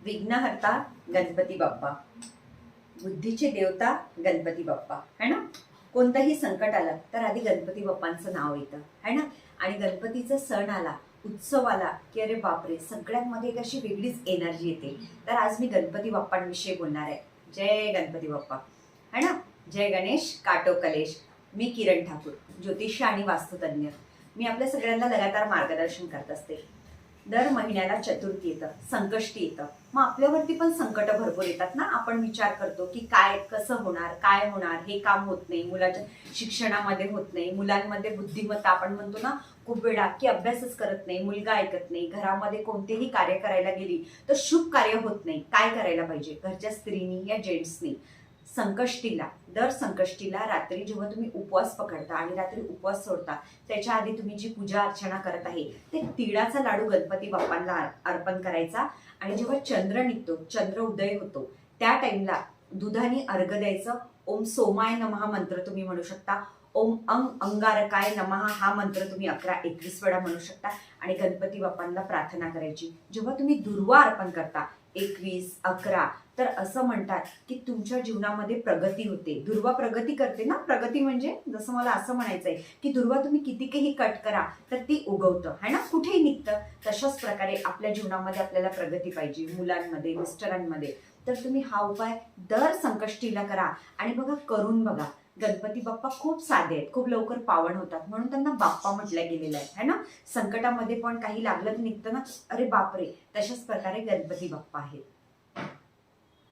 विघ्नहर्ता गणपती बाप्पा, बुद्धीचे देवता गणपती बाप्पा है ना. कोणतंही संकट आलं तर आधी गणपती बाप्पांचं नाव येतं है ना. आणि गणपतीचा सण आला, उत्सव आला की अरे बापरे, सगळ्यांमध्ये एक अशी वेगळीच एनर्जी येते. तर आज मी गणपती बाप्पांविषयी बोलणार आहे. जय गणपती बाप्पा है ना. जय गणेश काटो कलेश. मी किरण ठाकूर, ज्योतिष्य आणि वास्तुतज्ञ. मी आपल्या सगळ्यांना लगातार मार्गदर्शन करत असते. दर महिन्याला चतुर्थी येतं, संकष्टी येतं, मग आपल्यावरती पण संकट भरपूर येतात ना. आपण विचार करतो की काय कसं होणार, काय होणार, हे काम होत नाही, मुलाच्या शिक्षणामध्ये होत नाही, मुलांमध्ये बुद्धिमत्ता आपण म्हणतो ना खूप वेळा की अभ्यासच करत नाही, मुलगा ऐकत नाही, घरामध्ये कोणतेही कार्य करायला गेली तर शुभ कार्य होत नाही. काय करायला पाहिजे घरच्या स्त्रीनी या जेंट्सनी? संकष्टीला, दर संकष्टीला रात्री जेव्हा तुम्ही उपवास पकडता आणि रात्री उपवास सोडता त्याच्या आधी तुम्ही जी पूजा अर्चना करत आहे ते तिळाचा लाडू गणपती बाप्पांना अर्पण करायचा. आणि जेव्हा चंद्र निघतो, चंद्र उदय होतो, त्या टाइमला दुधाने अर्घ द्यायचं. ओम सोमाय नमः मंत्र तुम्ही म्हणू शकता. ओम अंगारकाय नमः हा मंत्र तुम्ही 11-21 वेळा म्हणू शकता. आणि गणपती बाप्पांना प्रार्थना करायची. जेव्हा तुम्ही दुर्वा अर्पण करता 21, 11, तर असं म्हणतात की तुमच्या जीवनामध्ये प्रगती होते. दुर्वा प्रगती करते ना. प्रगती म्हणजे जसं मला असं म्हणायचंय की दुर्वा तुम्ही कितीही कट करा तर ती उगवतं है ना, कुठेही निघतं. तशाच प्रकारे आपल्या जीवनामध्ये आपल्याला प्रगती पाहिजे, मुलांमध्ये, मिस्टरांमध्ये. तर तुम्ही हा उपाय दर संकष्टीला करा आणि बघा, करून बघा. गणपती बाप्पा खूप साधे आहेत, खूप लवकर पावन होतात, म्हणून त्यांना बाप्पा म्हटलं गेलेलं आहे है ना. संकटामध्ये पण काही लागलं तर निघतं ना, अरे बापरे. तशाच प्रकारे गणपती बाप्पा आहेत.